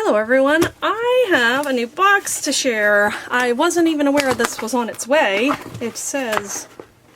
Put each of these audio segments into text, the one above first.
Hello everyone, I have a new box to share. I wasn't even aware this was on its way. It says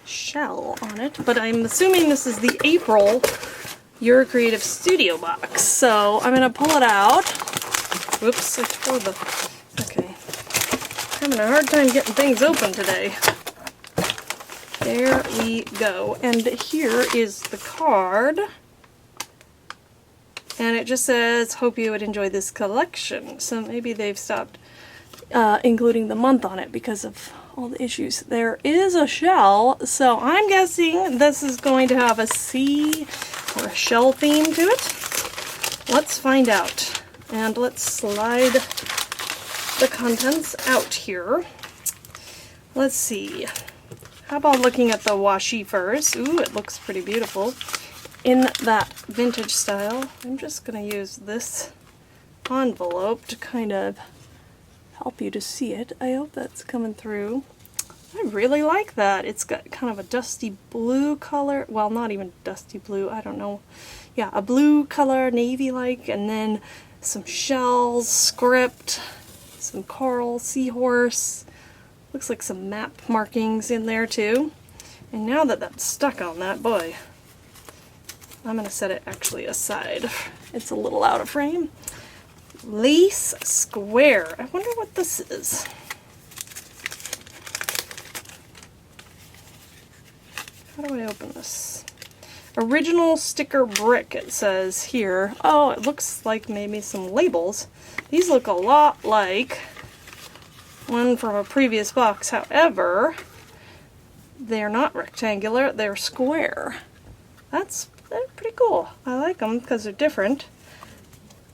shell on it, but I'm assuming this is the April Your Creative Studio box. So I'm gonna pull it out. Whoops, I tore the... Okay. Having a hard time getting things open today. There we go. And here is the card. And it just says, hope you would enjoy this collection. So maybe they've stopped including the month on it because of all the issues. There is a shell, so I'm guessing this is going to have a sea or a shell theme to it. Let's find out. And let's slide the contents out here. Let's see. How about looking at the washi first? Ooh, it looks pretty beautiful. In that vintage style. I'm just going to use this envelope to kind of help you to see it. I hope that's coming through. I really like that. It's got kind of a dusty blue color. Well, not even dusty blue. I don't know. Yeah, a blue color, navy-like, and then some shells, script, some coral, seahorse. Looks like some map markings in there too. And now that that's stuck on that, boy, I'm going to set it actually aside. It's a little out of frame. Lace square. I wonder what this is. How do I open this? Original sticker brick, it says here. Oh, it looks like maybe some labels. These look a lot like one from a previous box. However, they're not rectangular, they're square. They're pretty cool. I like them because they're different.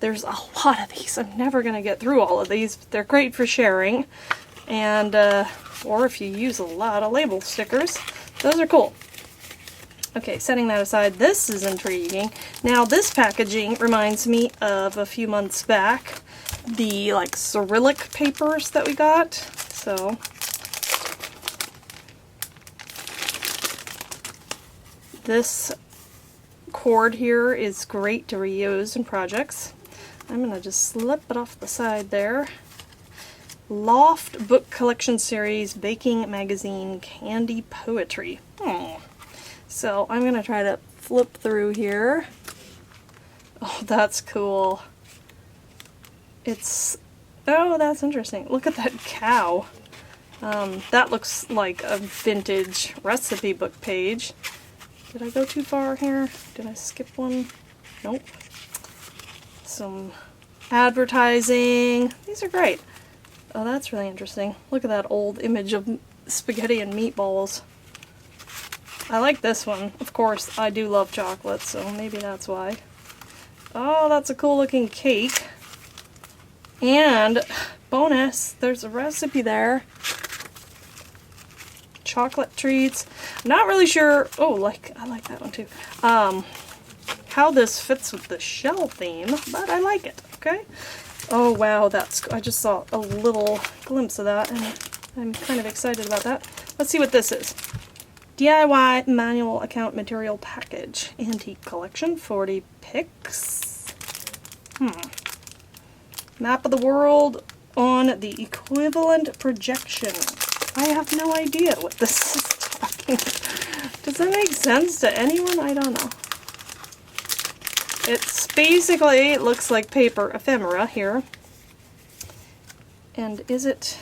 There's a lot of these. I'm never going to get through all of these. But they're great for sharing. And, or if you use a lot of label stickers. Those are cool. Okay, setting that aside, this is intriguing. Now, this packaging reminds me of a few months back. The, like, Cyrillic papers that we got. So... this cord here is great to reuse in projects. I'm going to just slip it off the side there. Loft Book Collection Series Baking Magazine Candy Poetry. So I'm going to try to flip through here. Oh, that's cool. Oh, that's interesting. Look at that cow. That looks like a vintage recipe book page. Did I go too far here? Did I skip one? Nope. Some advertising. These are great. Oh, that's really interesting. Look at that old image of spaghetti and meatballs. I like this one. Of course, I do love chocolate, so maybe that's why. Oh, that's a cool looking cake. And, bonus, there's a recipe there. Chocolate treats. I'm not really sure. Oh, I like that one too. How this fits with the shell theme, but I like it. Okay. Oh wow, I just saw a little glimpse of that, and I'm kind of excited about that. Let's see what this is. DIY manual account material package, antique collection, 40 picks. Map of the world on the equivalent projection. I have no idea what this is talking about. Does that make sense to anyone? I don't know. It's basically, it looks like paper ephemera here. And is it...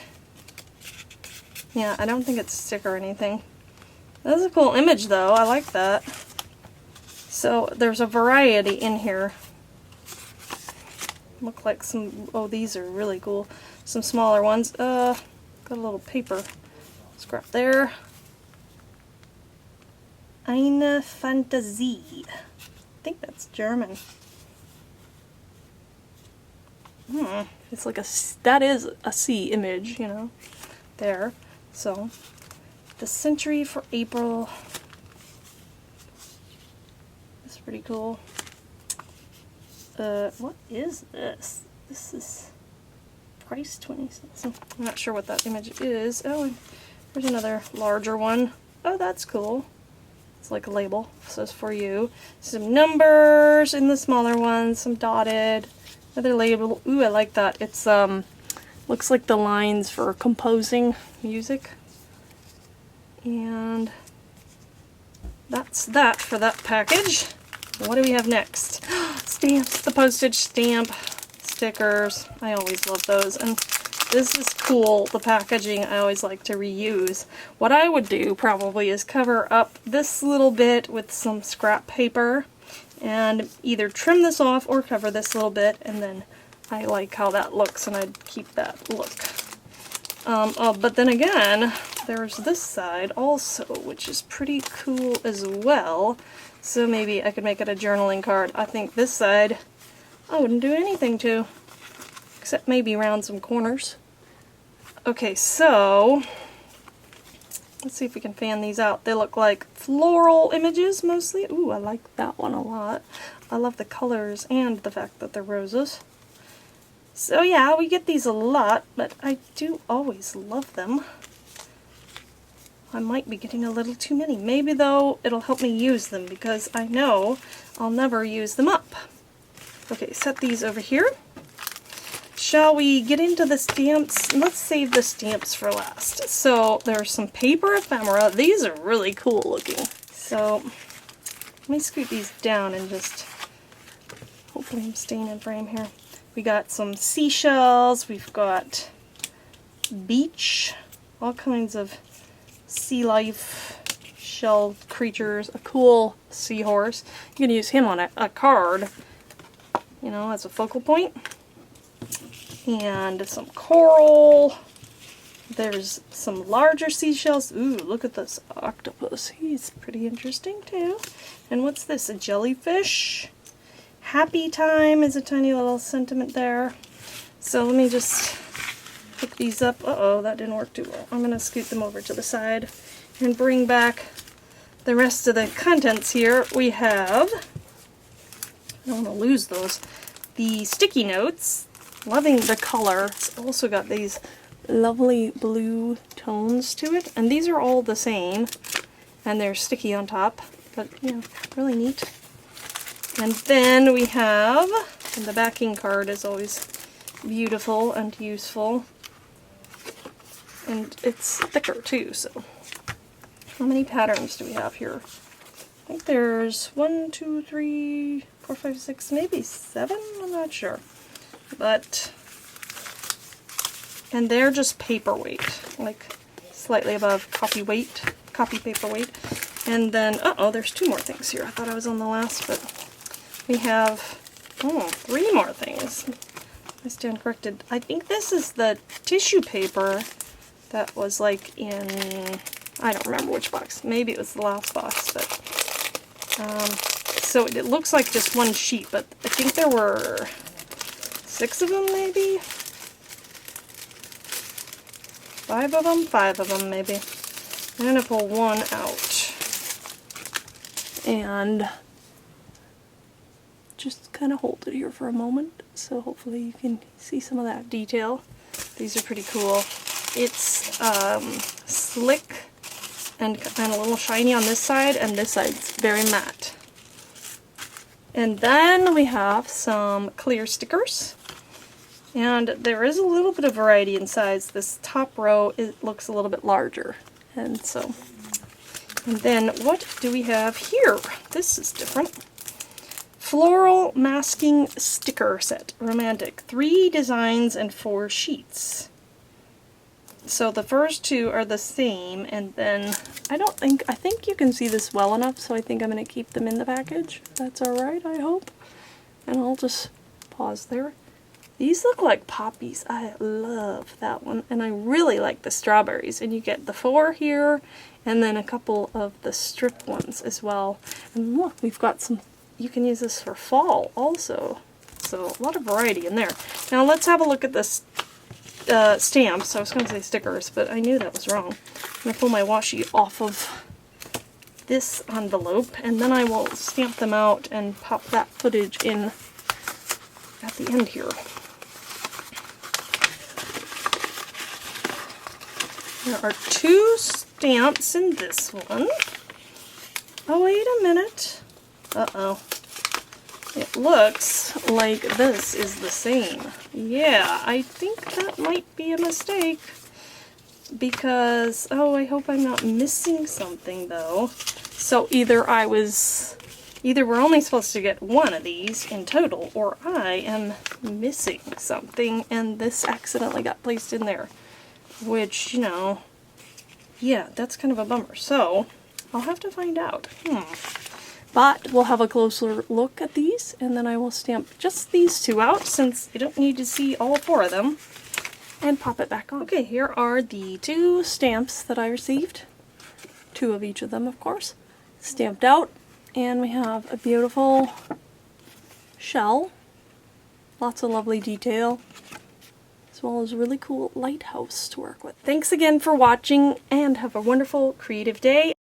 yeah, I don't think it's stick or anything. That's a cool image though, I like that. So there's a variety in here. Look like some, oh these are really cool. Some smaller ones. Got a little paper scrap there. Eine Fantasie. I think that's German. It's like that is a sea image, you know, there. So, the century for April. That's pretty cool. What is this? This is price 20 cents. I'm not sure what that image is. Oh, and there's another larger one. Oh, that's cool. It's like a label. It says for you. Some numbers in the smaller ones, some dotted. Another label. Ooh, I like that. It's looks like the lines for composing music. And that's that for that package. What do we have next? Stamps, the postage stamp, stickers. I always love those. And this is cool, the packaging I always like to reuse. What I would do probably is cover up this little bit with some scrap paper and either trim this off or cover this little bit, and then I like how that looks and I'd keep that look. But then again, there's this side also, which is pretty cool as well. So maybe I could make it a journaling card. I think this side I wouldn't do anything to, except maybe round some corners. Okay, so let's see if we can fan these out. They look like floral images mostly. Ooh, I like that one a lot. I love the colors and the fact that they're roses. So yeah, we get these a lot, but I do always love them. I might be getting a little too many. Maybe though, it'll help me use them because I know I'll never use them up. Okay, set these over here. Shall we get into the stamps? Let's save the stamps for last. So there's some paper ephemera. These are really cool looking. So let me scoot these down and just, hopefully I'm staying in frame here. We got some seashells. We've got beach, all kinds of sea life, shell creatures, a cool seahorse. You can use him on a card, you know, as a focal point. And some coral. There's some larger seashells. Ooh, look at this octopus. He's pretty interesting too. And what's this? A jellyfish? Happy time is a tiny little sentiment there. So let me just pick these up. Uh-oh, that didn't work too well. I'm going to scoot them over to the side and bring back the rest of the contents here. We have, I don't want to lose those, the sticky notes. Loving the color. It's also got these lovely blue tones to it. And these are all the same. And they're sticky on top. But, you know, really neat. And then we have, and the backing card is always beautiful and useful. And it's thicker too, so. How many patterns do we have here? I think there's 1, 2, 3, 4, 5, 6, maybe 7? I'm not sure. But, and they're just paperweight, like slightly above copy paper weight. And then, uh-oh, there's 2 more things here. I thought I was on the last, but we have, 3 more things. I stand corrected. I think this is the tissue paper that was like in, I don't remember which box. Maybe it was the last box, but, so it looks like just one sheet, but I think there were 6 of them, maybe? 5 of them? 5 of them, maybe. I'm going to pull one out. And just kind of hold it here for a moment, so hopefully you can see some of that detail. These are pretty cool. It's slick and a little shiny on this side, and this side's very matte. And then we have some clear stickers. And there is a little bit of variety in size. This top row, it looks a little bit larger. And so, and then what do we have here? This is different. Floral masking sticker set, romantic. 3 designs and 4 sheets. So the first 2 are the same, and then I think you can see this well enough, so I think I'm going to keep them in the package. That's alright, I hope. And I'll just pause there. These look like poppies. I love that one. And I really like the strawberries. And you get the 4 here, and then a couple of the strip ones as well. And look, we've got some, you can use this for fall also. So a lot of variety in there. Now let's have a look at this stamps. I was going to say stickers, but I knew that was wrong. I'm going to pull my washi off of this envelope, and then I will stamp them out and pop that footage in at the end here. There are 2 stamps in this one. Oh, wait a minute. Uh-oh. It looks like this is the same. Yeah, I think that might be a mistake. Because, oh, I hope I'm not missing something though. So either we're only supposed to get one of these in total, or I am missing something and this accidentally got placed in there. Which, you know, yeah, that's kind of a bummer. So, I'll have to find out. But we'll have a closer look at these, and then I will stamp just these two out, since you don't need to see all four of them, and pop it back on. Okay, here are the two stamps that I received. Two of each of them, of course, stamped out, and we have a beautiful shell, lots of lovely detail, as well as a really cool lighthouse to work with. Thanks again for watching, and have a wonderful creative day.